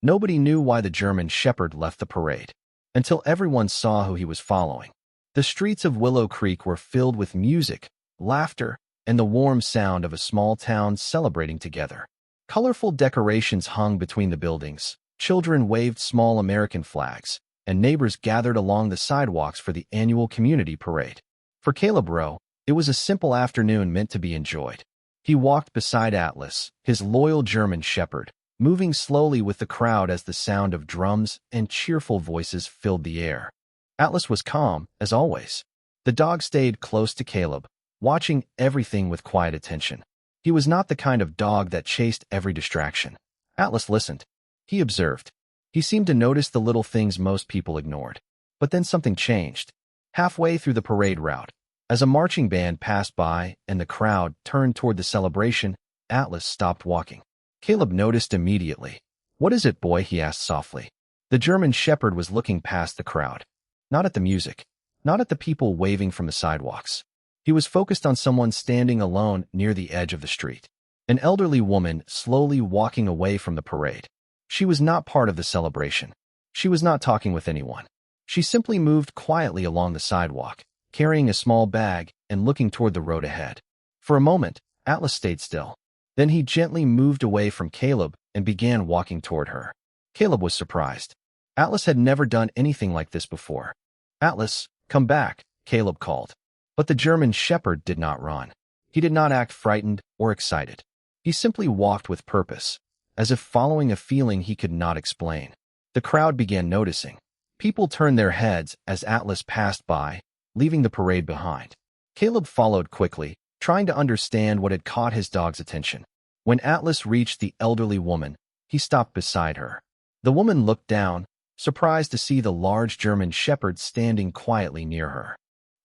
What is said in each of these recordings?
Nobody knew why the German shepherd left the parade, until everyone saw who he was following. The streets of Willow Creek were filled with music, laughter, and the warm sound of a small town celebrating together. Colorful decorations hung between the buildings, children waved small American flags, and neighbors gathered along the sidewalks for the annual community parade. For Caleb Rowe, it was a simple afternoon meant to be enjoyed. He walked beside Atlas, his loyal German shepherd, moving slowly with the crowd as the sound of drums and cheerful voices filled the air. Atlas was calm, as always. The dog stayed close to Caleb, watching everything with quiet attention. He was not the kind of dog that chased every distraction. Atlas listened. He observed. He seemed to notice the little things most people ignored. But then something changed. Halfway through the parade route, as a marching band passed by and the crowd turned toward the celebration, Atlas stopped walking. Caleb noticed immediately. "What is it, boy?" he asked softly. The German shepherd was looking past the crowd. Not at the music. Not at the people waving from the sidewalks. He was focused on someone standing alone near the edge of the street. An elderly woman slowly walking away from the parade. She was not part of the celebration. She was not talking with anyone. She simply moved quietly along the sidewalk, carrying a small bag and looking toward the road ahead. For a moment, Atlas stayed still. Then he gently moved away from Caleb and began walking toward her. Caleb was surprised. Atlas had never done anything like this before. "Atlas, come back," Caleb called. But the German shepherd did not run. He did not act frightened or excited. He simply walked with purpose, as if following a feeling he could not explain. The crowd began noticing. People turned their heads as Atlas passed by, leaving the parade behind. Caleb followed quickly, trying to understand what had caught his dog's attention. When Atlas reached the elderly woman, he stopped beside her. The woman looked down, surprised to see the large German shepherd standing quietly near her.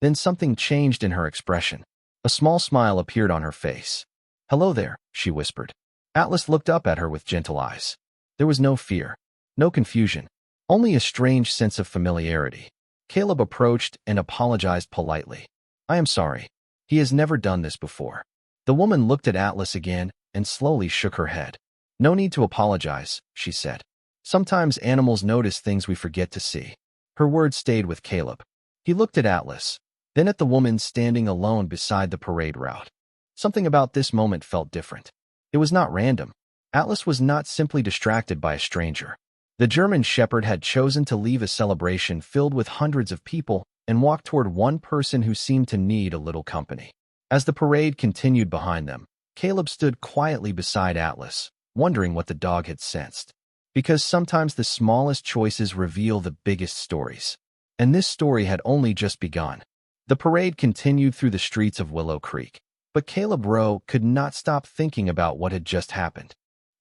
Then something changed in her expression. A small smile appeared on her face. "Hello there," she whispered. Atlas looked up at her with gentle eyes. There was no fear, no confusion, only a strange sense of familiarity. Caleb approached and apologized politely. "I am sorry. He has never done this before." The woman looked at Atlas again and slowly shook her head. "No need to apologize," she said. "Sometimes animals notice things we forget to see." Her words stayed with Caleb. He looked at Atlas, then at the woman standing alone beside the parade route. Something about this moment felt different. It was not random. Atlas was not simply distracted by a stranger. The German shepherd had chosen to leave a celebration filled with hundreds of people and walk toward one person who seemed to need a little company. As the parade continued behind them, Caleb stood quietly beside Atlas, wondering what the dog had sensed. Because sometimes the smallest choices reveal the biggest stories. And this story had only just begun. The parade continued through the streets of Willow Creek, but Caleb Rowe could not stop thinking about what had just happened.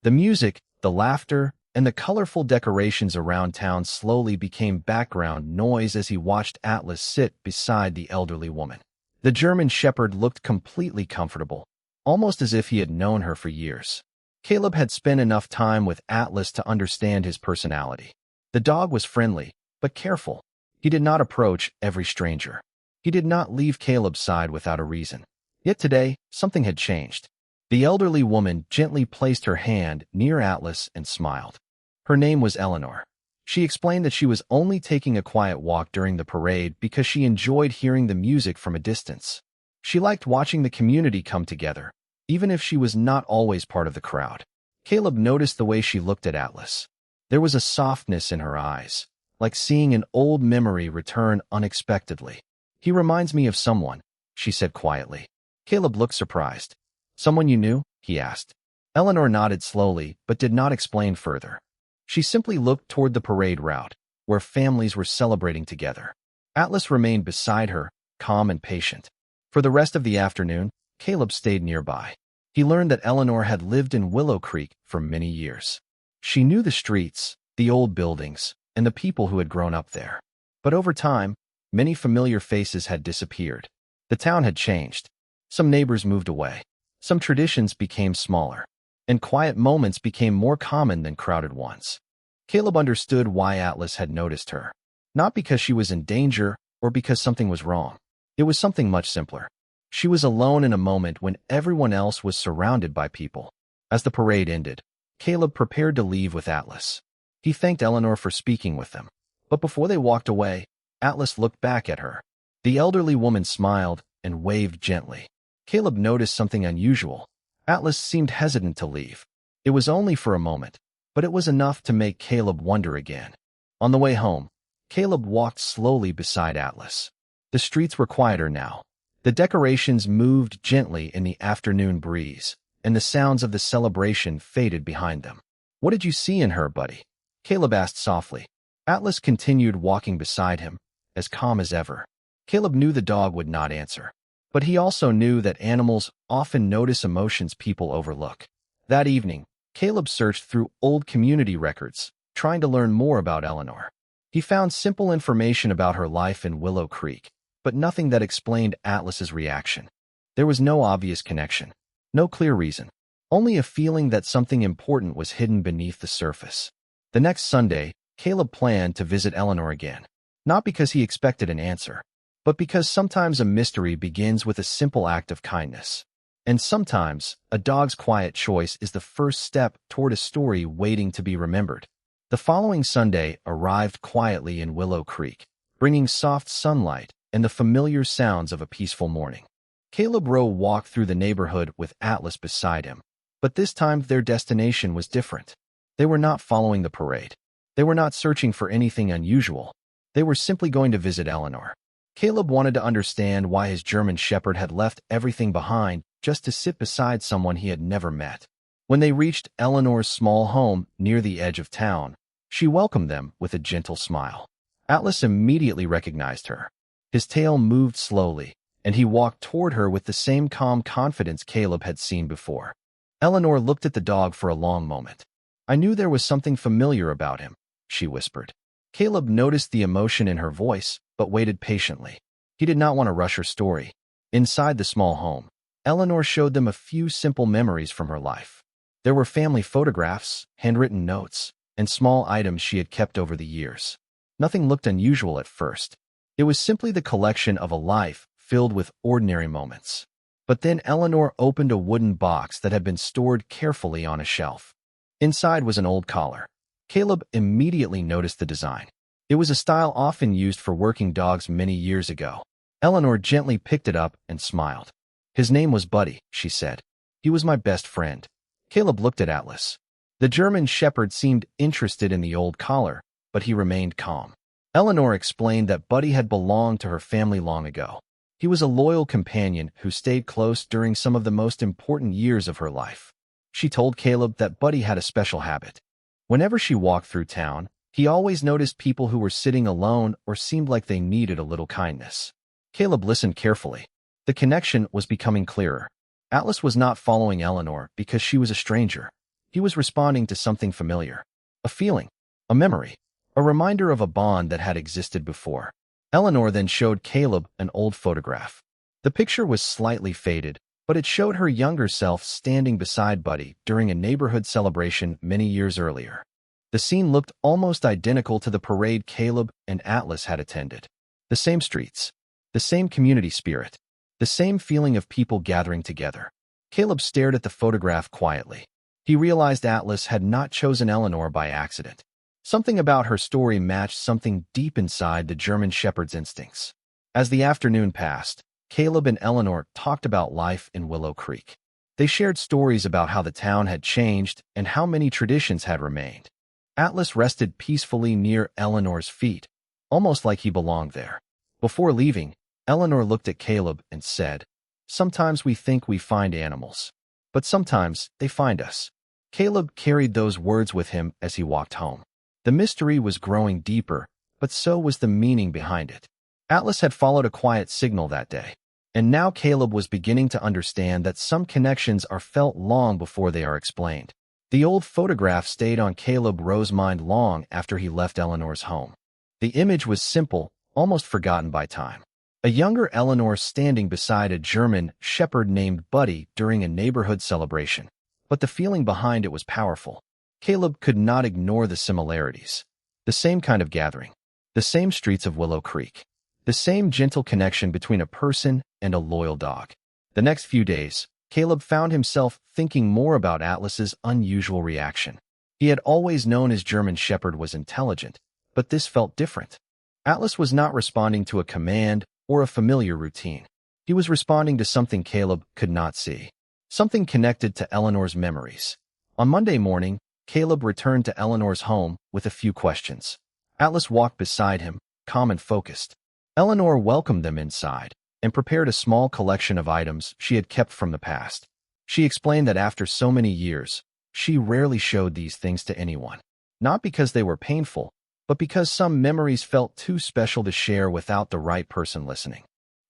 The music, the laughter, and the colorful decorations around town slowly became background noise as he watched Atlas sit beside the elderly woman. The German shepherd looked completely comfortable, almost as if he had known her for years. Caleb had spent enough time with Atlas to understand his personality. The dog was friendly, but careful. He did not approach every stranger. He did not leave Caleb's side without a reason. Yet today, something had changed. The elderly woman gently placed her hand near Atlas and smiled. Her name was Eleanor. She explained that she was only taking a quiet walk during the parade because she enjoyed hearing the music from a distance. She liked watching the community come together, even if she was not always part of the crowd. Caleb noticed the way she looked at Atlas. There was a softness in her eyes, like seeing an old memory return unexpectedly. "He reminds me of someone," she said quietly. Caleb looked surprised. "Someone you knew?" he asked. Eleanor nodded slowly, but did not explain further. She simply looked toward the parade route, where families were celebrating together. Atlas remained beside her, calm and patient. For the rest of the afternoon, Caleb stayed nearby. He learned that Eleanor had lived in Willow Creek for many years. She knew the streets, the old buildings, and the people who had grown up there. But over time, many familiar faces had disappeared. The town had changed. Some neighbors moved away. Some traditions became smaller, and quiet moments became more common than crowded ones. Caleb understood why Atlas had noticed her. Not because she was in danger or because something was wrong. It was something much simpler. She was alone in a moment when everyone else was surrounded by people. As the parade ended, Caleb prepared to leave with Atlas. He thanked Eleanor for speaking with them. But before they walked away, Atlas looked back at her. The elderly woman smiled and waved gently. Caleb noticed something unusual. Atlas seemed hesitant to leave. It was only for a moment, but it was enough to make Caleb wonder again. On the way home, Caleb walked slowly beside Atlas. The streets were quieter now. The decorations moved gently in the afternoon breeze, and the sounds of the celebration faded behind them. "What did you see in her, buddy?" Caleb asked softly. Atlas continued walking beside him, as calm as ever. Caleb knew the dog would not answer, but he also knew that animals often notice emotions people overlook. That evening, Caleb searched through old community records, trying to learn more about Eleanor. He found simple information about her life in Willow Creek, but nothing that explained Atlas's reaction. There was no obvious connection, no clear reason, only a feeling that something important was hidden beneath the surface. The next Sunday, Caleb planned to visit Eleanor again, not because he expected an answer, but because sometimes a mystery begins with a simple act of kindness. And sometimes, a dog's quiet choice is the first step toward a story waiting to be remembered. The following Sunday arrived quietly in Willow Creek, bringing soft sunlight and the familiar sounds of a peaceful morning. Caleb Rowe walked through the neighborhood with Atlas beside him, but this time their destination was different. They were not following the parade. They were not searching for anything unusual. They were simply going to visit Eleanor. Caleb wanted to understand why his German Shepherd had left everything behind just to sit beside someone he had never met. When they reached Eleanor's small home near the edge of town, she welcomed them with a gentle smile. Atlas immediately recognized her. His tail moved slowly, and he walked toward her with the same calm confidence Caleb had seen before. Eleanor looked at the dog for a long moment. "I knew there was something familiar about him," she whispered. Caleb noticed the emotion in her voice, but waited patiently. He did not want to rush her story. Inside the small home, Eleanor showed them a few simple memories from her life. There were family photographs, handwritten notes, and small items she had kept over the years. Nothing looked unusual at first. It was simply the collection of a life filled with ordinary moments. But then Eleanor opened a wooden box that had been stored carefully on a shelf. Inside was an old collar. Caleb immediately noticed the design. It was a style often used for working dogs many years ago. Eleanor gently picked it up and smiled. "His name was Buddy," she said. "He was my best friend." Caleb looked at Atlas. The German Shepherd seemed interested in the old collar, but he remained calm. Eleanor explained that Buddy had belonged to her family long ago. He was a loyal companion who stayed close during some of the most important years of her life. She told Caleb that Buddy had a special habit. Whenever she walked through town, he always noticed people who were sitting alone or seemed like they needed a little kindness. Caleb listened carefully. The connection was becoming clearer. Atlas was not following Eleanor because she was a stranger. He was responding to something familiar. A feeling, a memory, a reminder of a bond that had existed before. Eleanor then showed Caleb an old photograph. The picture was slightly faded, but it showed her younger self standing beside Buddy during a neighborhood celebration many years earlier. The scene looked almost identical to the parade Caleb and Atlas had attended. The same streets, the same community spirit, the same feeling of people gathering together. Caleb stared at the photograph quietly. He realized Atlas had not chosen Eleanor by accident. Something about her story matched something deep inside the German Shepherd's instincts. As the afternoon passed, Caleb and Eleanor talked about life in Willow Creek. They shared stories about how the town had changed and how many traditions had remained. Atlas rested peacefully near Eleanor's feet, almost like he belonged there. Before leaving, Eleanor looked at Caleb and said, "Sometimes we think we find animals, but sometimes they find us." Caleb carried those words with him as he walked home. The mystery was growing deeper, but so was the meaning behind it. Atlas had followed a quiet signal that day, and now Caleb was beginning to understand that some connections are felt long before they are explained. The old photograph stayed on Caleb Rowe's mind long after he left Eleanor's home. The image was simple, almost forgotten by time. A younger Eleanor standing beside a German Shepherd named Buddy during a neighborhood celebration. But the feeling behind it was powerful. Caleb could not ignore the similarities. The same kind of gathering, the same streets of Willow Creek, the same gentle connection between a person and a loyal dog. The next few days, Caleb found himself thinking more about Atlas's unusual reaction. He had always known his German Shepherd was intelligent, but this felt different. Atlas was not responding to a command or a familiar routine. He was responding to something Caleb could not see, something connected to Eleanor's memories. On Monday morning, Caleb returned to Eleanor's home with a few questions. Atlas walked beside him, calm and focused. Eleanor welcomed them inside and prepared a small collection of items she had kept from the past. She explained that after so many years, she rarely showed these things to anyone, not because they were painful, but because some memories felt too special to share without the right person listening.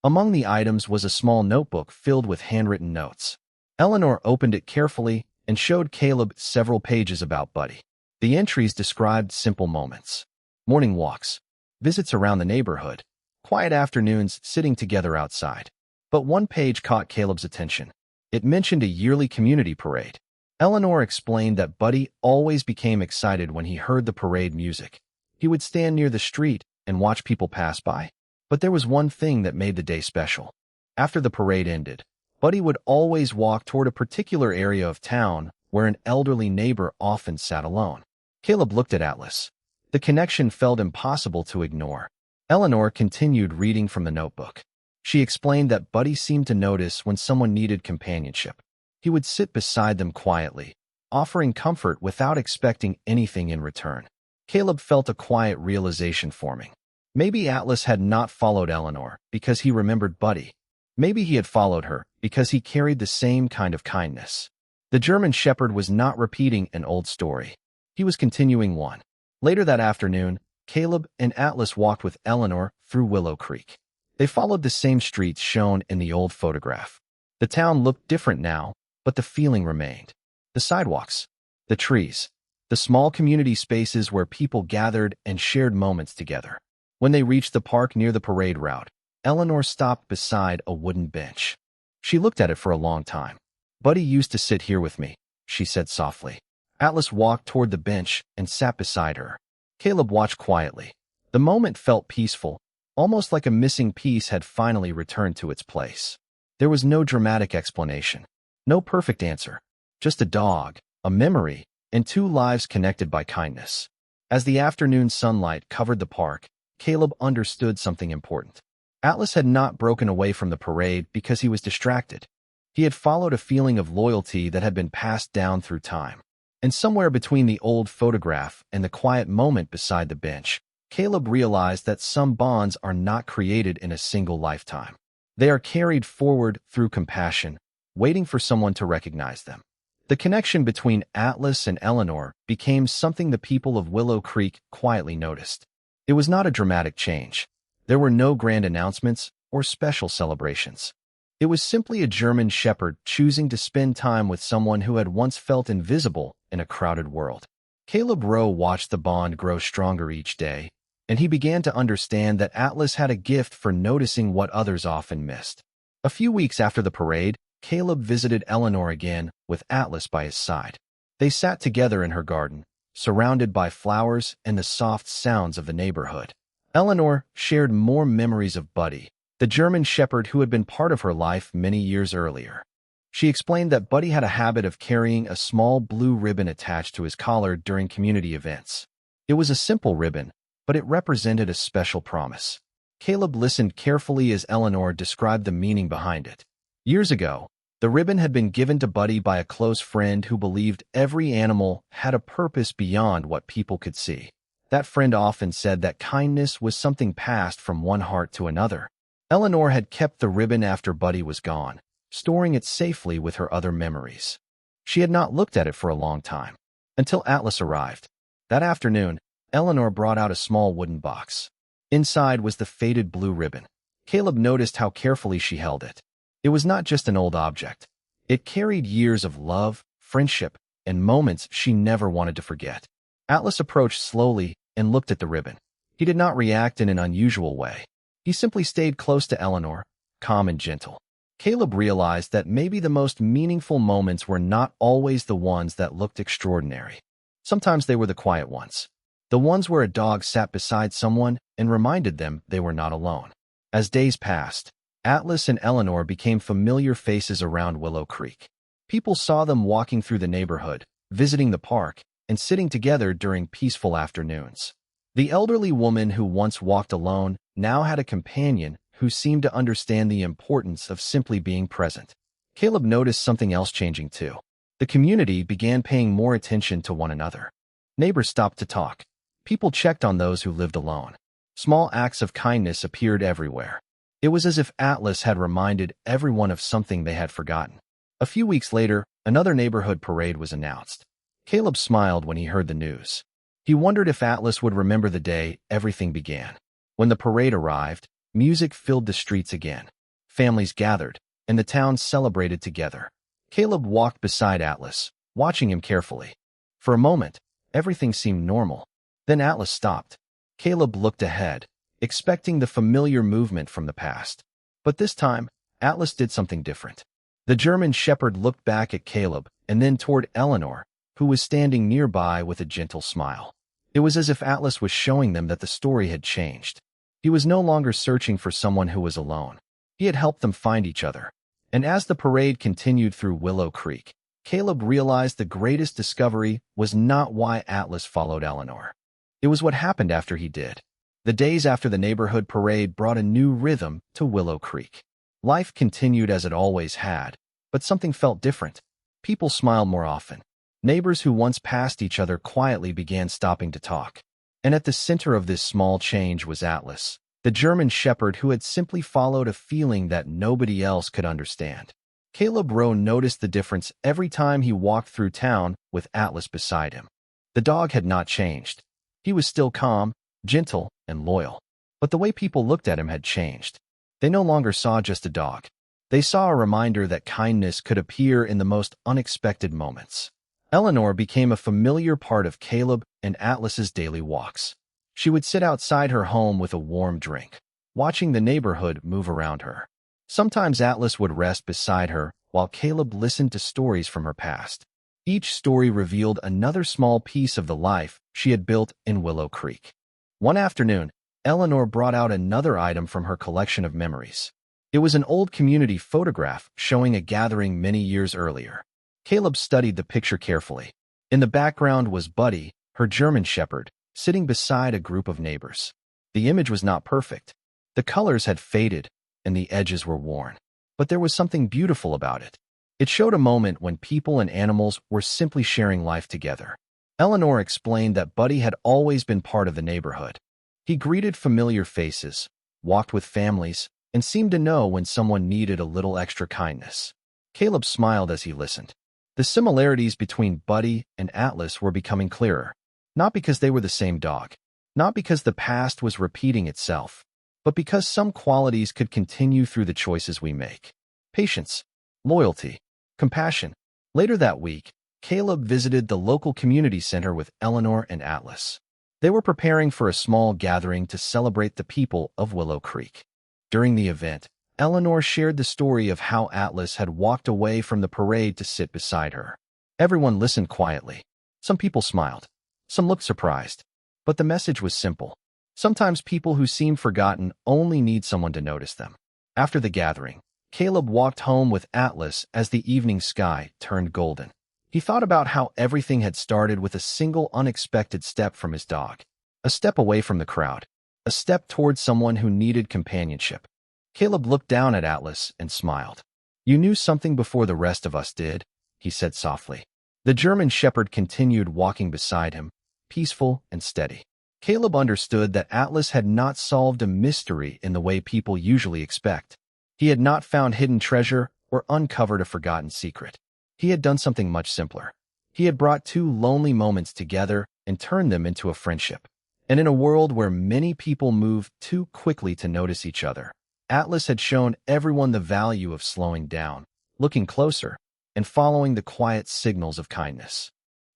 Among the items was a small notebook filled with handwritten notes. Eleanor opened it carefully and showed Caleb several pages about Buddy. The entries described simple moments: morning walks, visits around the neighborhood, quiet afternoons sitting together outside. But one page caught Caleb's attention. It mentioned a yearly community parade. Eleanor explained that Buddy always became excited when he heard the parade music. He would stand near the street and watch people pass by. But there was one thing that made the day special. After the parade ended, Buddy would always walk toward a particular area of town where an elderly neighbor often sat alone. Caleb looked at Atlas. The connection felt impossible to ignore. Eleanor continued reading from the notebook. She explained that Buddy seemed to notice when someone needed companionship. He would sit beside them quietly, offering comfort without expecting anything in return. Caleb felt a quiet realization forming. Maybe Atlas had not followed Eleanor because he remembered Buddy. Maybe he had followed her because he carried the same kind of kindness. The German Shepherd was not repeating an old story. He was continuing one. Later that afternoon, Caleb and Atlas walked with Eleanor through Willow Creek. They followed the same streets shown in the old photograph. The town looked different now, but the feeling remained. The sidewalks, the trees, the small community spaces where people gathered and shared moments together. When they reached the park near the parade route, Eleanor stopped beside a wooden bench. She looked at it for a long time. "Buddy used to sit here with me," she said softly. Atlas walked toward the bench and sat beside her. Caleb watched quietly. The moment felt peaceful, almost like a missing piece had finally returned to its place. There was no dramatic explanation, no perfect answer, just a dog, a memory, and two lives connected by kindness. As the afternoon sunlight covered the park, Caleb understood something important. Atlas had not broken away from the parade because he was distracted. He had followed a feeling of loyalty that had been passed down through time. And somewhere between the old photograph and the quiet moment beside the bench, Caleb realized that some bonds are not created in a single lifetime. They are carried forward through compassion, waiting for someone to recognize them. The connection between Atlas and Eleanor became something the people of Willow Creek quietly noticed. It was not a dramatic change. There were no grand announcements or special celebrations. It was simply a German Shepherd choosing to spend time with someone who had once felt invisible in a crowded world. Caleb Rowe watched the bond grow stronger each day, and he began to understand that Atlas had a gift for noticing what others often missed. A few weeks after the parade, Caleb visited Eleanor again with Atlas by his side. They sat together in her garden, surrounded by flowers and the soft sounds of the neighborhood. Eleanor shared more memories of Buddy, the German Shepherd who had been part of her life many years earlier. She explained that Buddy had a habit of carrying a small blue ribbon attached to his collar during community events. It was a simple ribbon, but it represented a special promise. Caleb listened carefully as Eleanor described the meaning behind it. Years ago, the ribbon had been given to Buddy by a close friend who believed every animal had a purpose beyond what people could see. That friend often said that kindness was something passed from one heart to another. Eleanor had kept the ribbon after Buddy was gone, storing it safely with her other memories. She had not looked at it for a long time, until Atlas arrived. That afternoon, Eleanor brought out a small wooden box. Inside was the faded blue ribbon. Caleb noticed how carefully she held it. It was not just an old object. It carried years of love, friendship, and moments she never wanted to forget. Atlas approached slowly and looked at the ribbon. He did not react in an unusual way. He simply stayed close to Eleanor, calm and gentle. Caleb realized that maybe the most meaningful moments were not always the ones that looked extraordinary. Sometimes they were the quiet ones. The ones where a dog sat beside someone and reminded them they were not alone. As days passed, Atlas and Eleanor became familiar faces around Willow Creek. People saw them walking through the neighborhood, visiting the park, and and sitting together during peaceful afternoons. The elderly woman who once walked alone now had a companion who seemed to understand the importance of simply being present. Caleb noticed something else changing too. The community began paying more attention to one another. Neighbors stopped to talk. People checked on those who lived alone. Small acts of kindness appeared everywhere. It was as if Atlas had reminded everyone of something they had forgotten. A few weeks later, another neighborhood parade was announced. Caleb smiled when he heard the news. He wondered if Atlas would remember the day everything began. When the parade arrived, music filled the streets again. Families gathered, and the town celebrated together. Caleb walked beside Atlas, watching him carefully. For a moment, everything seemed normal. Then Atlas stopped. Caleb looked ahead, expecting the familiar movement from the past. But this time, Atlas did something different. The German shepherd looked back at Caleb and then toward Eleanor, who was standing nearby with a gentle smile. It was as if Atlas was showing them that the story had changed. He was no longer searching for someone who was alone. He had helped them find each other. And as the parade continued through Willow Creek, Caleb realized the greatest discovery was not why Atlas followed Eleanor. It was what happened after he did. The days after the neighborhood parade brought a new rhythm to Willow Creek. Life continued as it always had, but something felt different. People smiled more often. Neighbors who once passed each other quietly began stopping to talk. And at the center of this small change was Atlas, the German shepherd who had simply followed a feeling that nobody else could understand. Caleb Rowe noticed the difference every time he walked through town with Atlas beside him. The dog had not changed. He was still calm, gentle, and loyal. But the way people looked at him had changed. They no longer saw just a dog. They saw a reminder that kindness could appear in the most unexpected moments. Eleanor became a familiar part of Caleb and Atlas's daily walks. She would sit outside her home with a warm drink, watching the neighborhood move around her. Sometimes Atlas would rest beside her while Caleb listened to stories from her past. Each story revealed another small piece of the life she had built in Willow Creek. One afternoon, Eleanor brought out another item from her collection of memories. It was an old community photograph showing a gathering many years earlier. Caleb studied the picture carefully. In the background was Buddy, her German shepherd, sitting beside a group of neighbors. The image was not perfect. The colors had faded, and the edges were worn. But there was something beautiful about it. It showed a moment when people and animals were simply sharing life together. Eleanor explained that Buddy had always been part of the neighborhood. He greeted familiar faces, walked with families, and seemed to know when someone needed a little extra kindness. Caleb smiled as he listened. The similarities between Buddy and Atlas were becoming clearer, not because they were the same dog, not because the past was repeating itself, but because some qualities could continue through the choices we make. Patience, loyalty, compassion. Later that week, Caleb visited the local community center with Eleanor and Atlas. They were preparing for a small gathering to celebrate the people of Willow Creek. During the event, Eleanor shared the story of how Atlas had walked away from the parade to sit beside her. Everyone listened quietly. Some people smiled. Some looked surprised. But the message was simple. Sometimes people who seem forgotten only need someone to notice them. After the gathering, Caleb walked home with Atlas as the evening sky turned golden. He thought about how everything had started with a single unexpected step from his dog. A step away from the crowd. A step towards someone who needed companionship. Caleb looked down at Atlas and smiled. "You knew something before the rest of us did," he said softly. The German shepherd continued walking beside him, peaceful and steady. Caleb understood that Atlas had not solved a mystery in the way people usually expect. He had not found hidden treasure or uncovered a forgotten secret. He had done something much simpler. He had brought two lonely moments together and turned them into a friendship. And in a world where many people move too quickly to notice each other, Atlas had shown everyone the value of slowing down, looking closer, and following the quiet signals of kindness.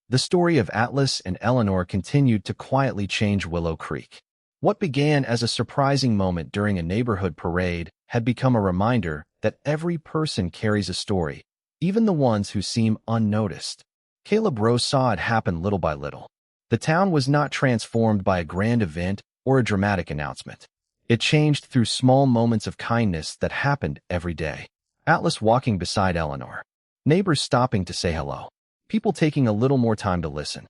The story of Atlas and Eleanor continued to quietly change Willow Creek. What began as a surprising moment during a neighborhood parade had become a reminder that every person carries a story, even the ones who seem unnoticed. Caleb Rose saw it happen little by little. The town was not transformed by a grand event or a dramatic announcement. It changed through small moments of kindness that happened every day. Atlas walking beside Eleanor. Neighbors stopping to say hello. People taking a little more time to listen.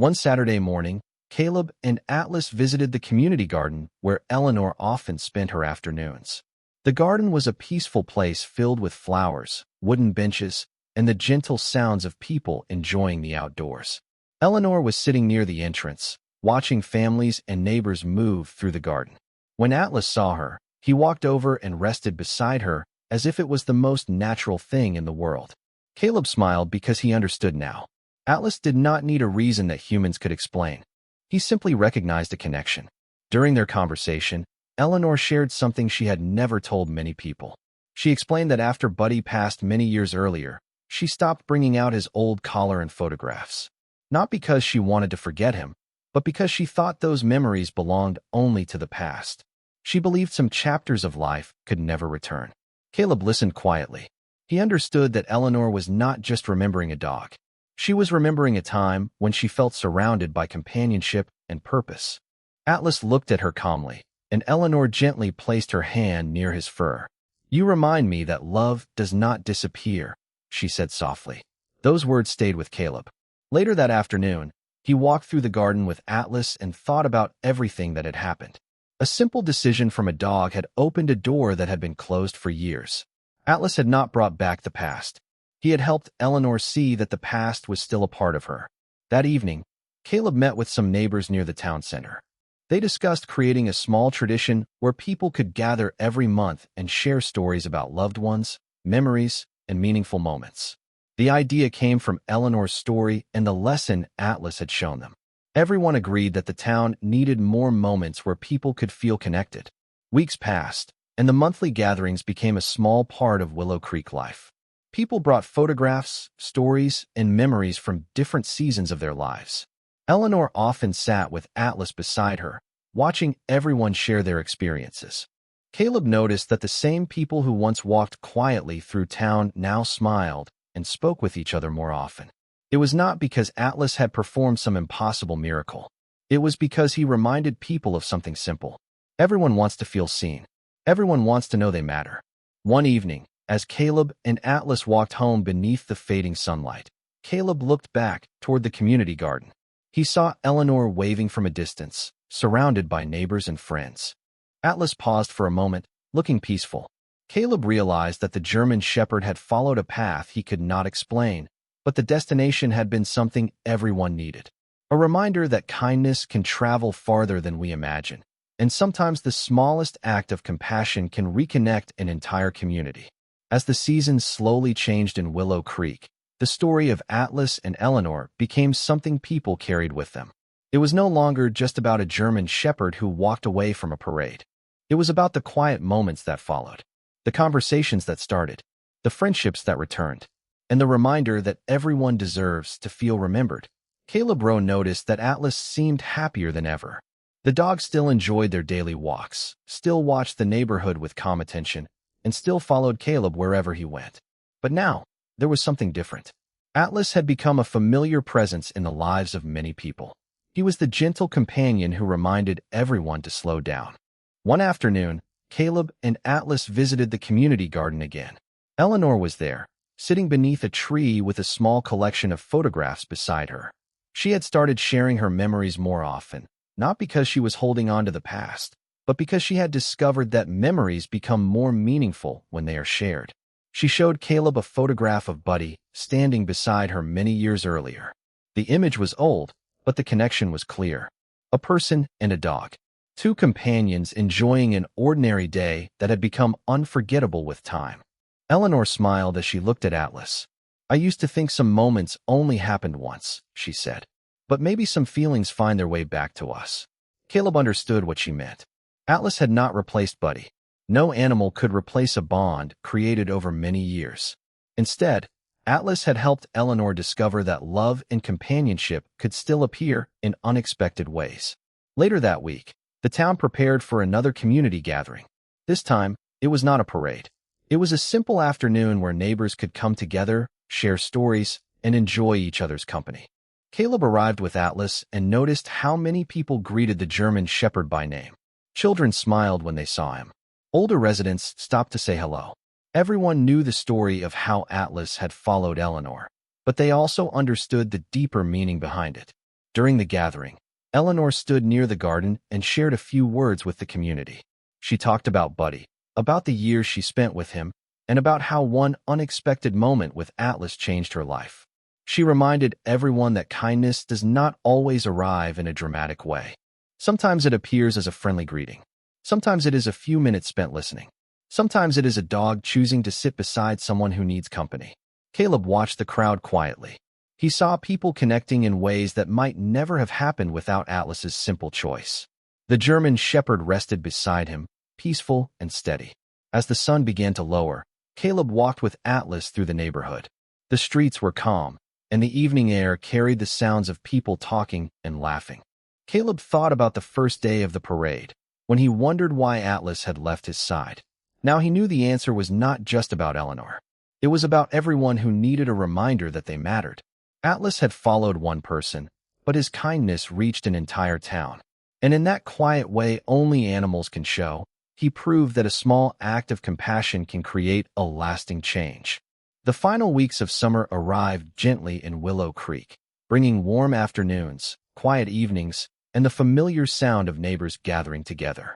One Saturday morning, Caleb and Atlas visited the community garden where Eleanor often spent her afternoons. The garden was a peaceful place filled with flowers, wooden benches, and the gentle sounds of people enjoying the outdoors. Eleanor was sitting near the entrance, watching families and neighbors move through the garden. When Atlas saw her, he walked over and rested beside her as if it was the most natural thing in the world. Caleb smiled because he understood now. Atlas did not need a reason that humans could explain. He simply recognized a connection. During their conversation, Eleanor shared something she had never told many people. She explained that after Buddy passed many years earlier, she stopped bringing out his old collar and photographs. Not because she wanted to forget him, but because she thought those memories belonged only to the past. She believed some chapters of life could never return. Caleb listened quietly. He understood that Eleanor was not just remembering a dog. She was remembering a time when she felt surrounded by companionship and purpose. Atlas looked at her calmly, and Eleanor gently placed her hand near his fur. "You remind me that love does not disappear," she said softly. Those words stayed with Caleb. Later that afternoon, he walked through the garden with Atlas and thought about everything that had happened. A simple decision from a dog had opened a door that had been closed for years. Atlas had not brought back the past. He had helped Eleanor see that the past was still a part of her. That evening, Caleb met with some neighbors near the town center. They discussed creating a small tradition where people could gather every month and share stories about loved ones, memories, and meaningful moments. The idea came from Eleanor's story and the lesson Atlas had shown them. Everyone agreed that the town needed more moments where people could feel connected. Weeks passed, and the monthly gatherings became a small part of Willow Creek life. People brought photographs, stories, and memories from different seasons of their lives. Eleanor often sat with Atlas beside her, watching everyone share their experiences. Caleb noticed that the same people who once walked quietly through town now smiled and spoke with each other more often. It was not because Atlas had performed some impossible miracle. It was because he reminded people of something simple. Everyone wants to feel seen. Everyone wants to know they matter. One evening, as Caleb and Atlas walked home beneath the fading sunlight, Caleb looked back toward the community garden. He saw Eleanor waving from a distance, surrounded by neighbors and friends. Atlas paused for a moment, looking peaceful. Caleb realized that the German Shepherd had followed a path he could not explain, but the destination had been something everyone needed. A reminder that kindness can travel farther than we imagine, and sometimes the smallest act of compassion can reconnect an entire community. As the seasons slowly changed in Willow Creek, the story of Atlas and Eleanor became something people carried with them. It was no longer just about a German shepherd who walked away from a parade. It was about the quiet moments that followed, the conversations that started, the friendships that returned, and the reminder that everyone deserves to feel remembered. Caleb Rowe noticed that Atlas seemed happier than ever. The dogs still enjoyed their daily walks, still watched the neighborhood with calm attention, and still followed Caleb wherever he went. But now, there was something different. Atlas had become a familiar presence in the lives of many people. He was the gentle companion who reminded everyone to slow down. One afternoon, Caleb and Atlas visited the community garden again. Eleanor was there, sitting beneath a tree with a small collection of photographs beside her. She had started sharing her memories more often, not because she was holding on to the past, but because she had discovered that memories become more meaningful when they are shared. She showed Caleb a photograph of Buddy standing beside her many years earlier. The image was old, but the connection was clear. A person and a dog. Two companions enjoying an ordinary day that had become unforgettable with time. Eleanor smiled as she looked at Atlas. "I used to think some moments only happened once," she said. "But maybe some feelings find their way back to us." Caleb understood what she meant. Atlas had not replaced Buddy. No animal could replace a bond created over many years. Instead, Atlas had helped Eleanor discover that love and companionship could still appear in unexpected ways. Later that week, the town prepared for another community gathering. This time, it was not a parade. It was a simple afternoon where neighbors could come together, share stories, and enjoy each other's company. Caleb arrived with Atlas and noticed how many people greeted the German Shepherd by name. Children smiled when they saw him. Older residents stopped to say hello. Everyone knew the story of how Atlas had followed Eleanor, but they also understood the deeper meaning behind it. During the gathering, Eleanor stood near the garden and shared a few words with the community. She talked about Buddy, about the years she spent with him, and about how one unexpected moment with Atlas changed her life. She reminded everyone that kindness does not always arrive in a dramatic way. Sometimes it appears as a friendly greeting. Sometimes it is a few minutes spent listening. Sometimes it is a dog choosing to sit beside someone who needs company. Caleb watched the crowd quietly. He saw people connecting in ways that might never have happened without Atlas's simple choice. The German shepherd rested beside him, peaceful and steady. As the sun began to lower, Caleb walked with Atlas through the neighborhood. The streets were calm, and the evening air carried the sounds of people talking and laughing. Caleb thought about the first day of the parade, when he wondered why Atlas had left his side. Now he knew the answer was not just about Eleanor. It was about everyone who needed a reminder that they mattered. Atlas had followed one person, but his kindness reached an entire town. And in that quiet way only animals can show, he proved that a small act of compassion can create a lasting change. The final weeks of summer arrived gently in Willow Creek, bringing warm afternoons, quiet evenings, and the familiar sound of neighbors gathering together.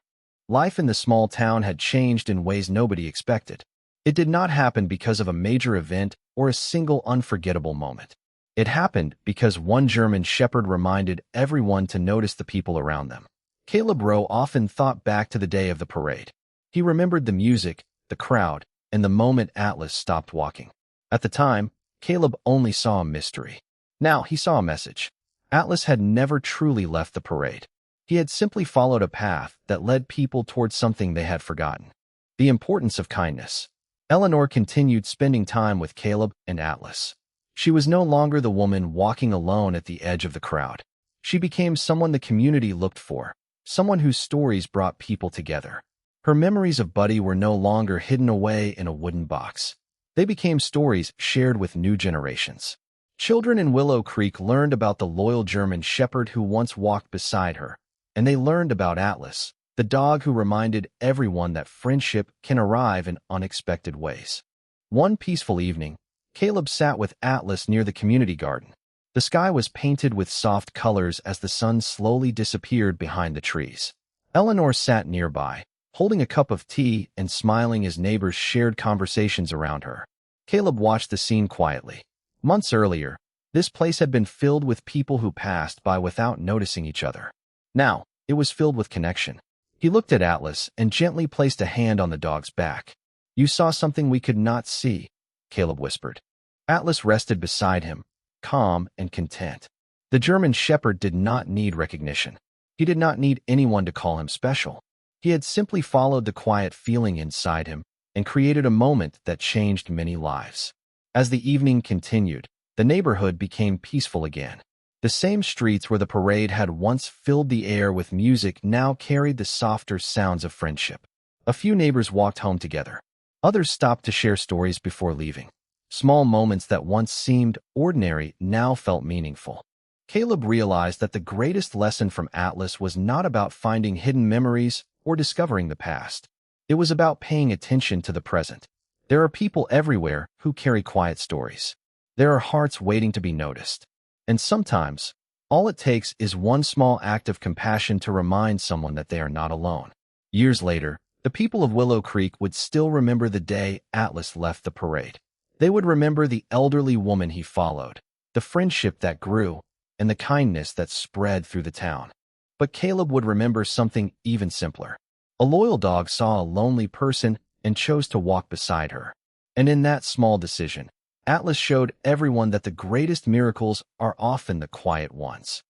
Life in the small town had changed in ways nobody expected. It did not happen because of a major event or a single unforgettable moment. It happened because one German shepherd reminded everyone to notice the people around them. Caleb Rowe often thought back to the day of the parade. He remembered the music, the crowd, and the moment Atlas stopped walking. At the time, Caleb only saw a mystery. Now he saw a message. Atlas had never truly left the parade. He had simply followed a path that led people towards something they had forgotten. The importance of kindness. Eleanor continued spending time with Caleb and Atlas. She was no longer the woman walking alone at the edge of the crowd. She became someone the community looked for, someone whose stories brought people together. Her memories of Buddy were no longer hidden away in a wooden box. They became stories shared with new generations. Children in Willow Creek learned about the loyal German shepherd who once walked beside her, and they learned about Atlas, the dog who reminded everyone that friendship can arrive in unexpected ways. One peaceful evening, Caleb sat with Atlas near the community garden. The sky was painted with soft colors as the sun slowly disappeared behind the trees. Eleanor sat nearby, holding a cup of tea and smiling as neighbors shared conversations around her. Caleb watched the scene quietly. Months earlier, this place had been filled with people who passed by without noticing each other. Now, it was filled with connection. He looked at Atlas and gently placed a hand on the dog's back. "You saw something we could not see," Caleb whispered. Atlas rested beside him, calm and content. The German shepherd did not need recognition. He did not need anyone to call him special. He had simply followed the quiet feeling inside him and created a moment that changed many lives. As the evening continued, the neighborhood became peaceful again. The same streets where the parade had once filled the air with music now carried the softer sounds of friendship. A few neighbors walked home together. Others stopped to share stories before leaving. Small moments that once seemed ordinary now felt meaningful. Caleb realized that the greatest lesson from Atlas was not about finding hidden memories or discovering the past. It was about paying attention to the present. There are people everywhere who carry quiet stories. There are hearts waiting to be noticed. And sometimes, all it takes is one small act of compassion to remind someone that they are not alone. Years later, the people of Willow Creek would still remember the day Atlas left the parade. They would remember the elderly woman he followed, the friendship that grew, and the kindness that spread through the town. But Caleb would remember something even simpler. A loyal dog saw a lonely person and chose to walk beside her. And in that small decision, Atlas showed everyone that the greatest miracles are often the quiet ones.